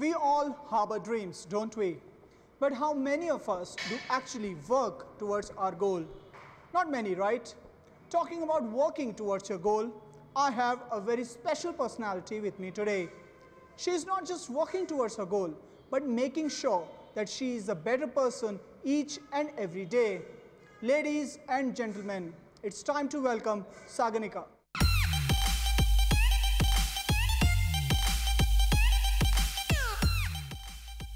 We all harbor dreams, don't we? But how many of us do actually work towards our goal? Not many, right? Talking about working towards your goal, I have a very special personality with me today. She is not just working towards her goal, but making sure that she is a better person each and every day. Ladies and gentlemen, it's time to welcome Sagnika.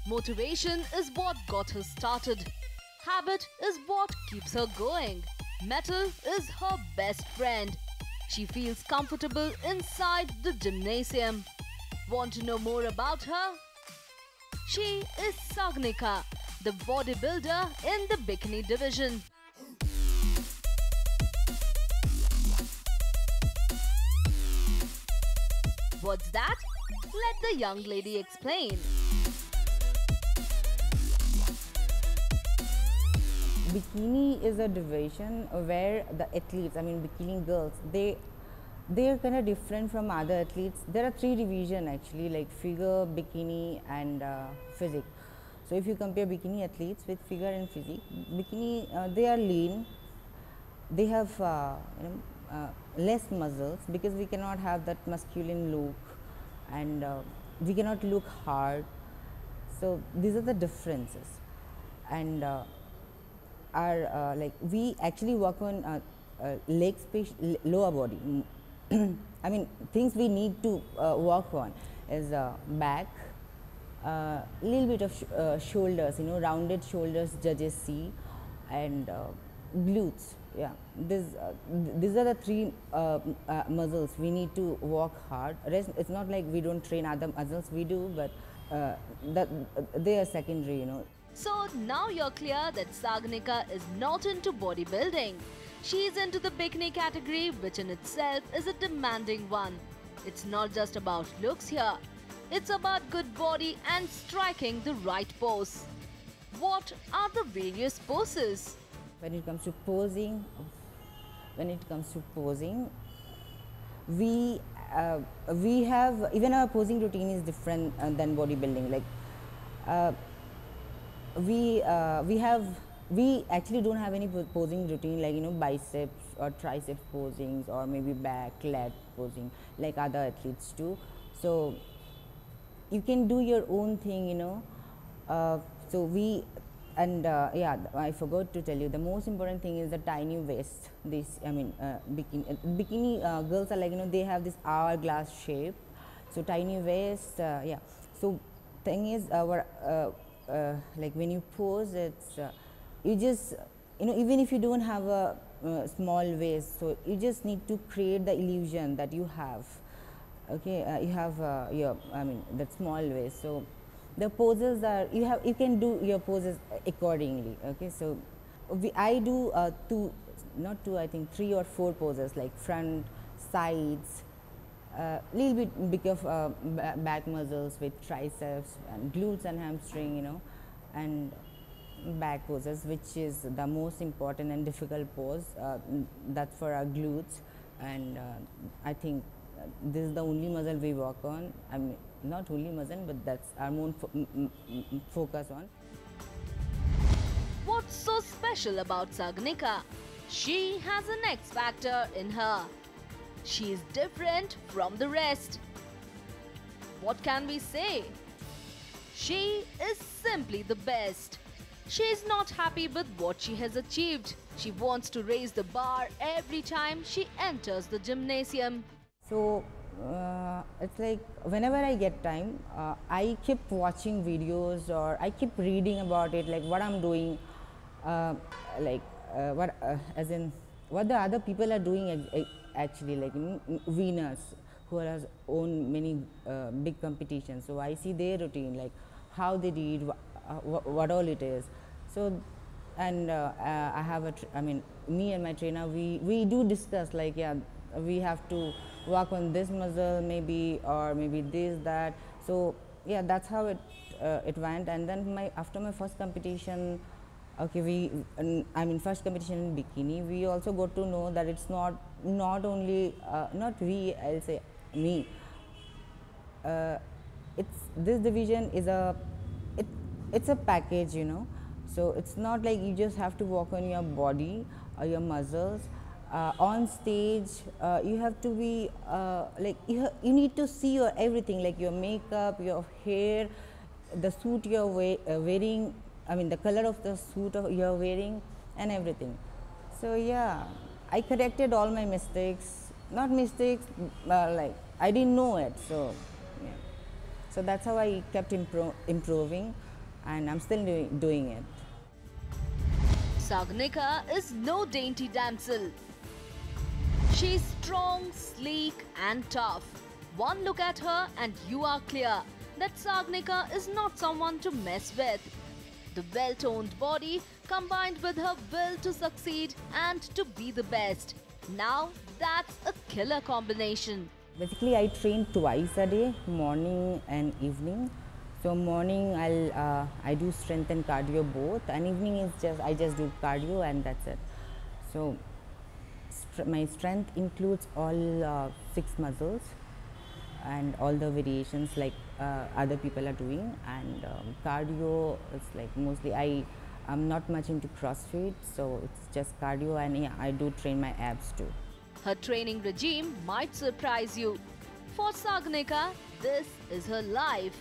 Motivation is what got her started. Habit is what keeps her going. Metal is her best friend. She feels comfortable inside the gymnasium. Want to know more about her? She is Sagnika, the bodybuilder in the bikini division. What's that? Let the young lady explain. Bikini is a division where the athletes, bikini girls, they're kind of different from other athletes. There are three divisions actually, like figure, bikini and physique. So if you compare bikini athletes with figure and physique, bikini, they are lean, they have less muscles because we cannot have that masculine look and we cannot look hard. So these are the differences. And we actually work on leg space, lower body. Things we need to work on is back, little bit of shoulders, rounded shoulders judges see, and glutes. Yeah, these are the three muscles we need to work hard. Rest, it's not like we don't train other muscles, we do, but they are secondary, So now you're clear that Sagnika is not into bodybuilding. She's into the bikini category, which in itself is a demanding one. It's not just about looks here. It's about good body and striking the right pose. What are the various poses? When it comes to posing, we have, even our posing routine is different than bodybuilding. Like we actually don't have any posing routine, like biceps or triceps posings or maybe back, lat posing like other athletes do. So you can do your own thing, so we, and I forgot to tell you, the most important thing is the tiny waist. This, bikini girls are like, they have this hourglass shape, so tiny waist. Yeah, so thing is like when you pose, it's you just, even if you don't have a small waist, so you just need to create the illusion that you have. Okay, you have that small waist. So the poses are, you can do your poses accordingly. Okay, so I do I think 3 or 4 poses, like front, sides, little bit big of back muscles with triceps and glutes and hamstring, and back poses, which is the most important and difficult pose. That's for our glutes, and I think this is the only muscle we work on. Not only muscle, but that's our main focus on. What's so special about Sagnika? She has an X factor in her. She is different from the rest. What can we say? She is simply the best. She is not happy with what she has achieved. She wants to raise the bar every time she enters the gymnasium. So it's like whenever I get time, I keep watching videos or I keep reading about it, like what I'm doing, as in what the other people are doing actually, like winners who has own many big competitions. So I see their routine, like how they did, what all it is. So and I have me and my trainer, we do discuss, like, yeah, we have to work on this muscle maybe, or maybe this, that. So yeah, that's how it went. And then after my first competition, okay, first competition in bikini, we also got to know that it's not only, not we, I'll say me, this division is it's a package, you know. So it's not like you just have to work on your body or your muscles. On stage, you have to be like you need to see your everything, like your makeup, your hair, the suit you're wearing. I mean, the color of the suit you're wearing, and everything. So yeah, I corrected all my mistakes. Not mistakes, like I didn't know it. So yeah. So that's how I kept improving, and I'm still doing it. Sagnika is no dainty damsel. She's strong, sleek and tough. One look at her and you are clear that Sagnika is not someone to mess with. The well-toned body combined with her will to succeed and to be the best. Now that's a killer combination. Basically, I train twice a day, morning and evening. So morning I do strength and cardio both, and evening is I just do cardio and that's it. So my strength includes all 6 muscles and all the variations like other people are doing, and cardio is like mostly I'm not much into CrossFit, so it's just cardio, and yeah, I do train my abs too. Her training regime might surprise you. For Sagnika, this is her life.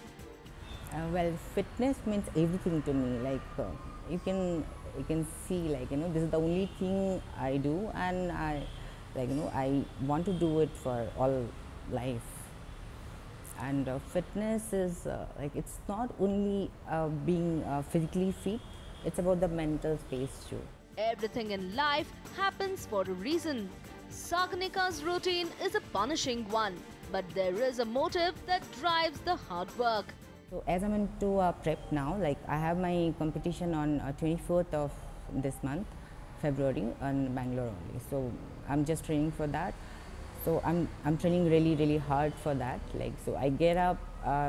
Well, fitness means everything to me. Like you can see, like, you know, this is the only thing I do, and I want to do it for all life. And fitness is like, it's not only being physically fit, it's about the mental space too. Everything in life happens for a reason. Sagnika's routine is a punishing one, but there is a motive that drives the hard work. So as I'm into prep now, like I have my competition on 24th of this month, February, in Bengaluru only. So I'm just training for that. So I'm training really hard for that. Like, so I get up,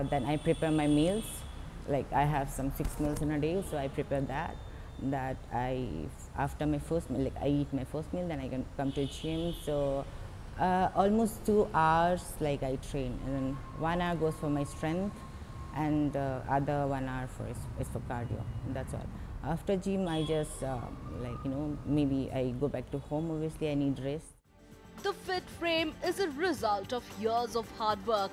then I prepare my meals. Like I have some 6 meals in a day, so I prepare that. After my first meal, like I eat my first meal, then I can come to gym. So almost 2 hours, like I train, and then 1 hour goes for my strength, and other 1 hour is for cardio. And that's all. After gym, I just like, you know, maybe I go back to home. Obviously, I need rest. The fit frame is a result of years of hard work.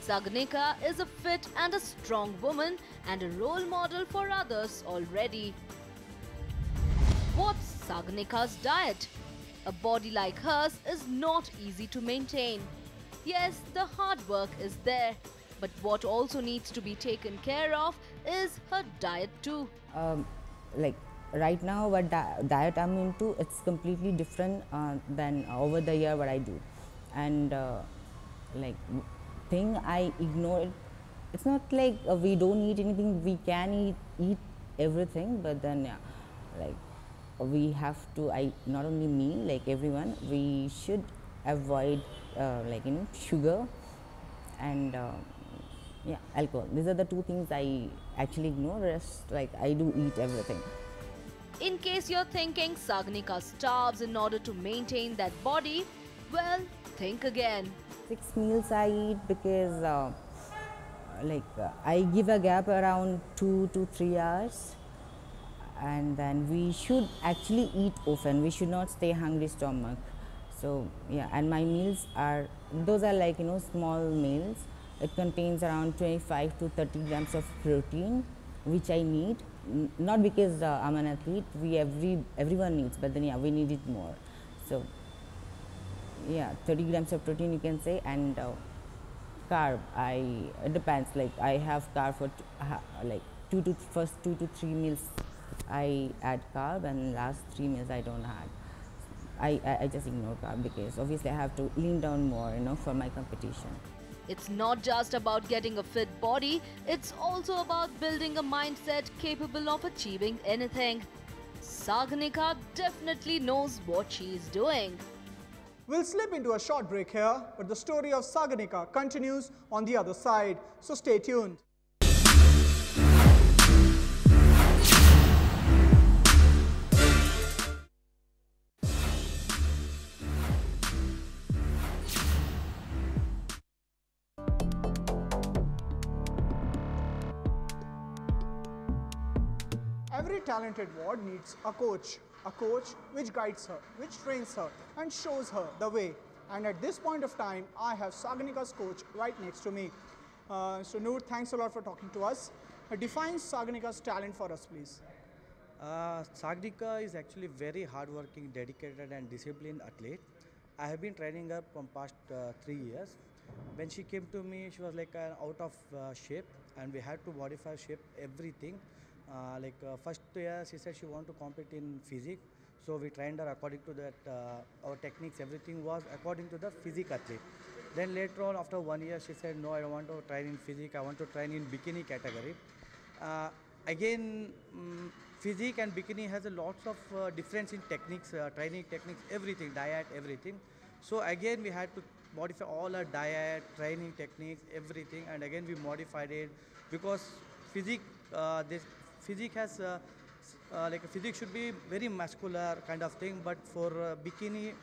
Sagnika is a fit and a strong woman and a role model for others already. What's Sagnika's diet? A body like hers is not easy to maintain. Yes, the hard work is there, but what also needs to be taken care of is her diet too. Like right now, what diet I'm into, it's completely different than over the year what I do, and like thing I ignore it. It's not like we don't eat anything. We can eat everything, but then yeah, like we have to. Not only me, like everyone, we should avoid like, you know, sugar and yeah, alcohol. These are the 2 things I actually ignore. Rest, like I do eat everything. In case you're thinking Sagnika starves in order to maintain that body, well, think again. 6 meals I eat because I give a gap around 2 to 3 hours, and then we should actually eat often. We should not stay hungry stomach. So yeah, and my meals are, those are like, you know, small meals. It contains around 25 to 30 grams of protein, which I need. Not because I'm an athlete, everyone needs, but then yeah, we need it more. So yeah, 30 grams of protein you can say, and carb, it depends, like I have carb for like first 2 to 3 meals I add carb, and last 3 meals I don't add. I just ignore carb because obviously I have to lean down more, you know, for my competition. It's not just about getting a fit body, it's also about building a mindset capable of achieving anything. Sagnika definitely knows what she's doing. We'll slip into a short break here, but the story of Sagnika continues on the other side, so stay tuned. talented ward needs a coach which guides her, which trains her and shows her the way. And at this point of time, I have Sagnika's coach right next to me. So Noor, thanks a lot for talking to us. Define Sagnika's talent for us, please. Sagnika is actually very hardworking, dedicated and disciplined athlete. I have been training her from past 3 years. When she came to me, she was like out of shape and we had to modify shape, everything. First year, she said she wanted to compete in physique. So we trained her according to that, our techniques, everything was according to the physique athlete. Then later on, after 1 year, she said, no, I don't want to train in physique, I want to train in bikini category. Again, physique and bikini has a lots of difference in techniques, training techniques, everything, diet, everything. So again, we had to modify all our diet, training techniques, everything, and again we modified it because physique, this physique has like a physique should be very muscular kind of thing, but for bikini,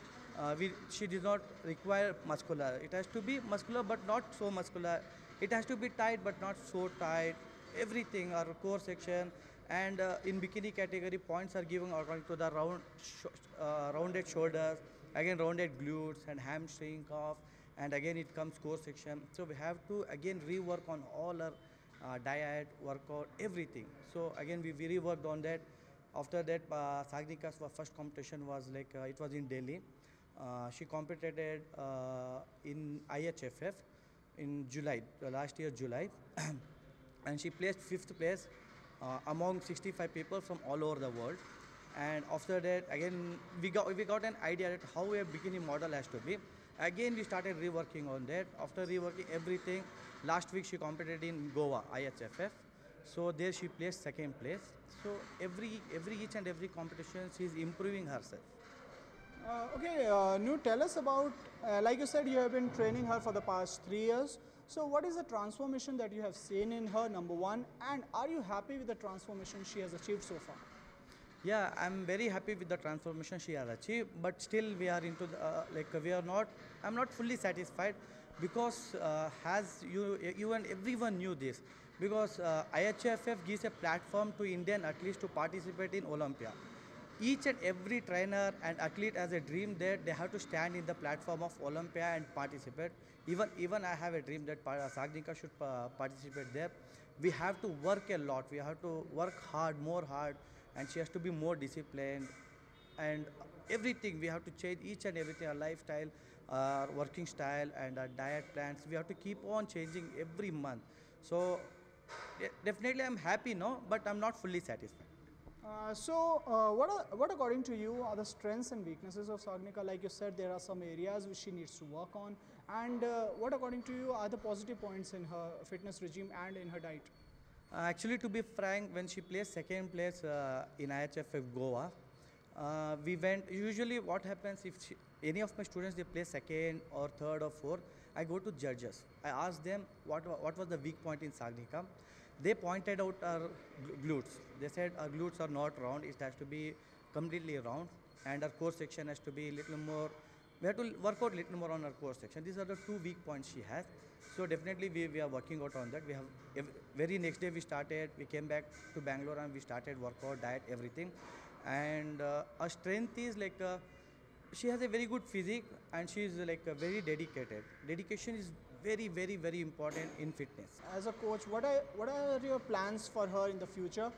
she does not require muscular. It has to be muscular, but not so muscular. It has to be tight, but not so tight. Everything, our core section, and in bikini category, points are given according to the rounded shoulders, again rounded glutes and hamstring, calf, and again it comes core section. So we have to again rework on all our diet, workout, everything. So again we reworked on that. After that, Sagnika's first competition was like, it was in Delhi. She competed in IHFF in July, last year July. And she placed 5th place among 65 people from all over the world. And after that, again, we got an idea that how a bikini model has to be. Again, we started reworking on that. After reworking everything, last week she competed in Goa, IHFF. So there she placed 2nd place. So each and every competition, she is improving herself. Okay, Noor, tell us about, like you said, you have been training her for the past 3 years. So what is the transformation that you have seen in her, number one, and are you happy with the transformation she has achieved so far? Yeah, I'm very happy with the transformation she has achieved, but still we are into the, I'm not fully satisfied because as you and everyone knew this, because IHFF gives a platform to Indian athletes to participate in Olympia. Each and every trainer and athlete has a dream that they have to stand in the platform of Olympia and participate. Even I have a dream that Sagnika should participate there. We have to work a lot. We have to work hard, more hard, and she has to be more disciplined. And everything, we have to change each and everything, our lifestyle, our working style, and our diet plans. We have to keep on changing every month. So definitely I'm happy now, but I'm not fully satisfied. What according to you are the strengths and weaknesses of Sagnika? Like you said, there are some areas which she needs to work on. And what according to you are the positive points in her fitness regime and in her diet? Actually, to be frank, when she placed 2nd place in IHFF Goa, we went, usually what happens if any of my students, they play 2nd or 3rd or 4th, I go to judges. I ask them what was the weak point in Sagnika. They pointed out our glutes. They said our glutes are not round, it has to be completely round, and our core section has to be a little more, we have to work out a little more on our core section. These are the 2 weak points she has. So definitely we are working out on that. We have, very next day we came back to Bengaluru and we started workout, diet, everything. And our strength is like, she has a very good physique and she is like very dedicated. Dedication is very, very, very important in fitness. As a coach, what are your plans for her in the future,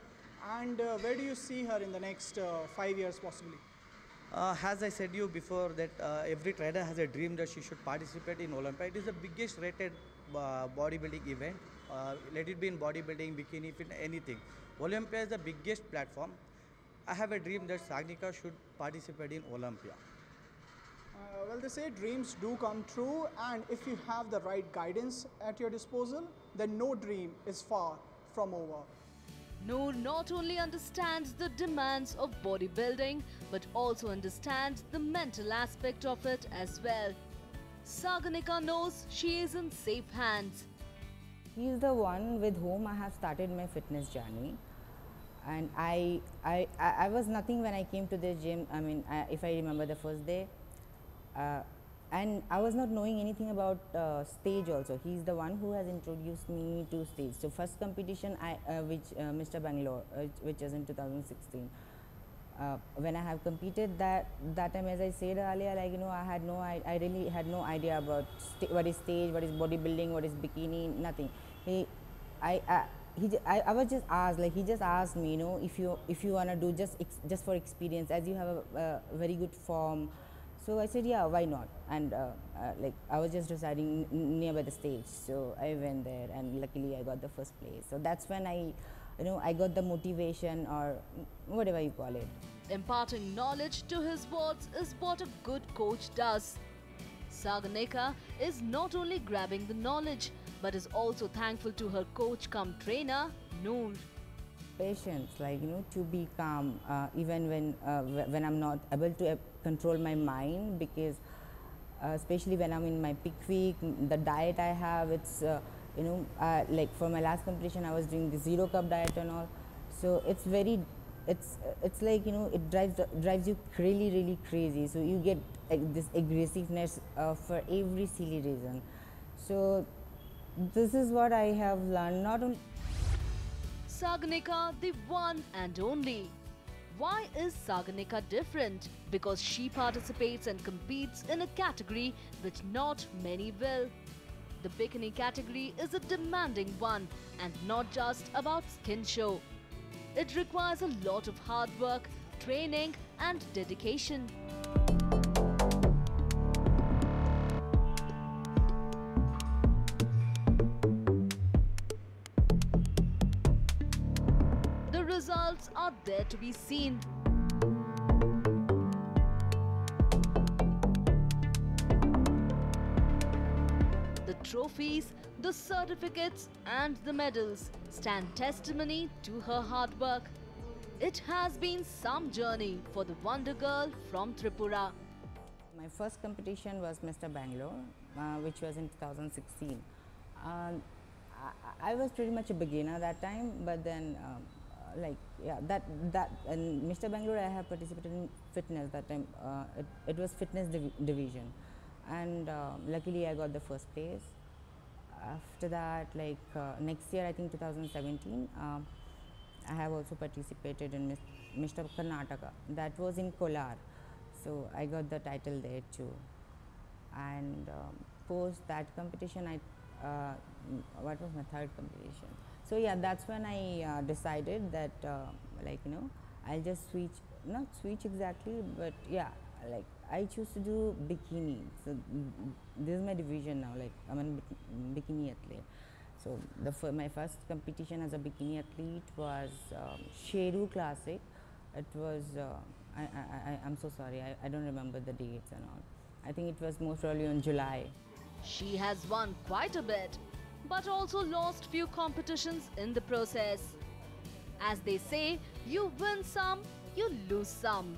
and where do you see her in the next 5 years possibly? As I said you before that every trainer has a dream that she should participate in Olympia. It is the biggest rated bodybuilding event. Let it be in bodybuilding, bikini, fit, anything. Olympia is the biggest platform. I have a dream that Sagnika should participate in Olympia. Well, they say dreams do come true, and if you have the right guidance at your disposal, then no dream is far from over. Noor not only understands the demands of bodybuilding, but also understands the mental aspect of it as well. Sagnika knows she is in safe hands. He is the one with whom I have started my fitness journey. And I was nothing when I came to the gym. I mean, if I remember the first day, and I was not knowing anything about stage also. He's the one who has introduced me to stage. So first competition Mr. Bangalore, which was in 2016. When I have competed that time, as I said earlier, like I really had no idea about what is stage, what is bodybuilding, what is bikini, nothing. I was just asked, like he just asked me, if you wanna do just for experience, as you have a very good form. So I said, yeah, why not? And like I was just residing nearby the stage, so I went there, and luckily I got the first place. So that's when I got the motivation, or whatever you call it. Imparting knowledge to his wards is what a good coach does. Sagnika is not only grabbing the knowledge, but is also thankful to her coach cum trainer, Noor. Patience, like to be calm, even when I'm not able to control my mind, because especially when I'm in my peak week, the diet I have, it's like for my last competition I was doing the 0 carb diet and all, so it's like it drives you really crazy, so you get like this aggressiveness for every silly reason. So this is what I have learned, not only Sagnika, the one and only. Why is Sagnika different? Because she participates and competes in a category which not many will. The bikini category is a demanding one and not just about skin show. It requires a lot of hard work, training and dedication. The results are there to be seen. The trophies, the certificates and the medals stand testimony to her hard work. It has been some journey for the Wonder Girl from Tripura. my first competition was Mr. Bangalore, which was in 2016. I was pretty much a beginner that time, but then and Mr. Bangalore I have participated in fitness that time. It was fitness division, and luckily I got the first place. After that, next year, I think 2017, I have also participated in Mr. Karnataka. That was in Kolar, so I got the title there too. And post that competition, what was my third competition? So yeah, that's when I decided that I'll just switch, not switch exactly, but yeah, I choose to do bikini. So this is my division now. I'm a bikini athlete. So my first competition as a bikini athlete was Sheru Classic. It was I'm so sorry, I don't remember the dates and all. I think it was most probably in July. She has won quite a bit, but also lost few competitions in the process. As they say, you win some, you lose some.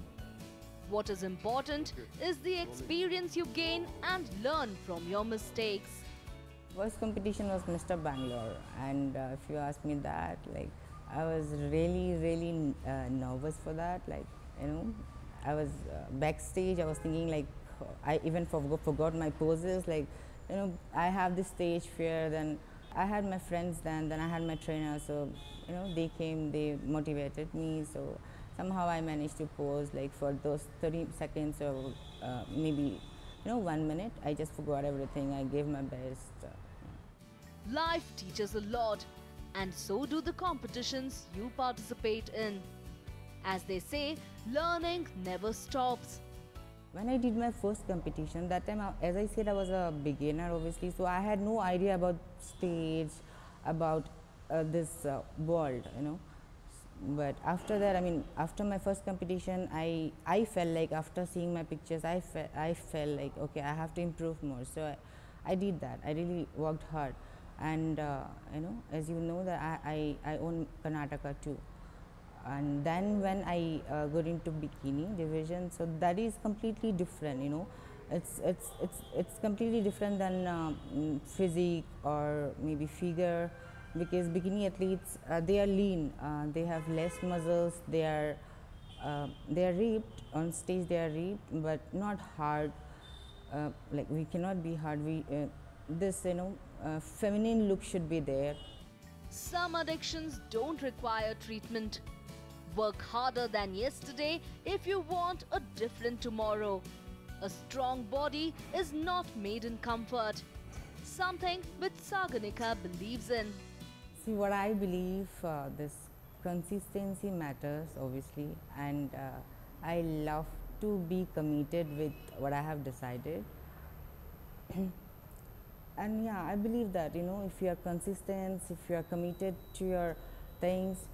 What is important is the experience you gain and learn from your mistakes. First competition was Mr. Bangalore, and if you ask me that, I was really nervous for that. I was backstage. I was thinking I even forgot my poses. I have this stage fear. Then I had my friends. Then I had my trainer. So they came. They motivated me. So somehow I managed to pose for those 30 seconds or maybe 1 minute. I just forgot everything. I gave my best. Life teaches a lot, and so do the competitions you participate in. As they say, learning never stops. When I did my first competition, that time, as I said, I was a beginner, obviously, so I had no idea about stage, about this world, But after that, after my first competition, I felt like after seeing my pictures, I felt like, okay, I have to improve more. So I did that. I really worked hard. And, as you know, that I own Karnataka too. And then when I got into bikini division, so that is completely different, It's completely different than physique or maybe figure, because bikini athletes, they are lean, they have less muscles, they are ripped on stage, they are ripped, but not hard. like we cannot be hard. This feminine look should be there. Some addictions don't require treatment. Work harder than yesterday if you want a different tomorrow. A strong body is not made in comfort. Something which Sagnika believes in. See, what I believe, this consistency matters obviously, and I love to be committed with what I have decided. And yeah, I believe that if you are consistent, if you are committed to your things,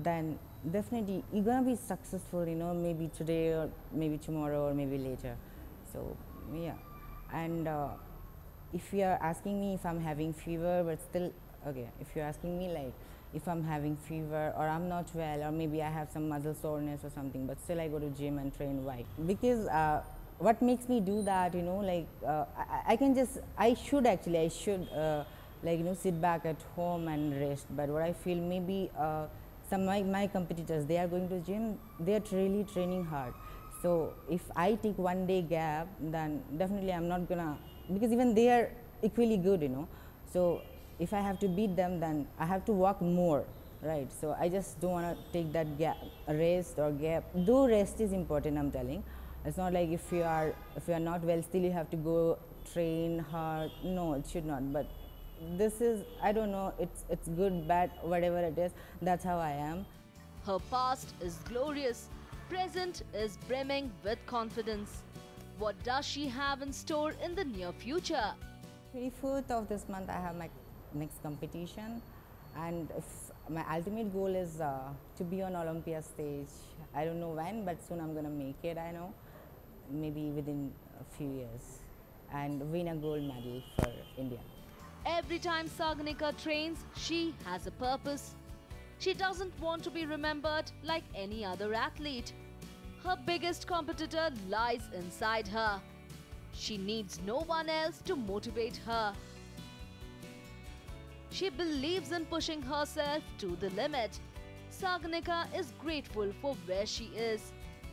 then definitely you're gonna be successful. Maybe today or maybe tomorrow or maybe later. So yeah, and if you are asking me if I'm having fever, but still okay. If you're asking me like if I'm having fever or I'm not well or maybe I have some muscle soreness or something, but still I go to gym and train. Why? Because what makes me do that, I should sit back at home and rest. But what I feel, maybe some my competitors, they are going to gym, they are really training hard. So if I take 1 day gap, then definitely I'm not gonna, because even they are equally good, So if I have to beat them, then I have to work more, right? So I just don't want to take that gap, rest or gap. Though rest is important, I'm telling. It's not like if you are not well, still you have to go train hard. No, it should not. But this is, I don't know, it's good, bad, whatever it is. That's how I am. Her past is glorious. Present is brimming with confidence. What does she have in store in the near future? 24th of this month, I have my next competition, and if my ultimate goal is to be on Olympia stage. I don't know when, but soon I'm gonna make it. I know, maybe within a few years, and win a gold medal for India. Every time Sagnika trains, she has a purpose. She doesn't want to be remembered like any other athlete. Her biggest competitor lies inside her. She needs no one else to motivate her. She believes in pushing herself to the limit. Sagnika is grateful for where she is,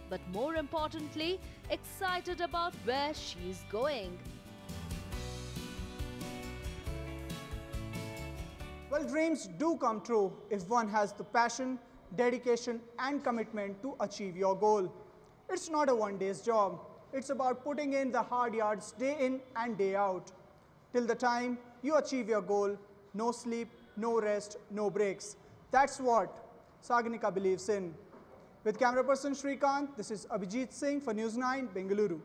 but more importantly, excited about where she is going. Well, dreams do come true if one has the passion, dedication and commitment to achieve your goal. It's not a one-day's job. It's about putting in the hard yards day in and day out. Till the time you achieve your goal, no sleep, no rest, no breaks. That's what Sagnika believes in. With camera person Shrikant, this is Abhijit Singh for News 9, Bengaluru.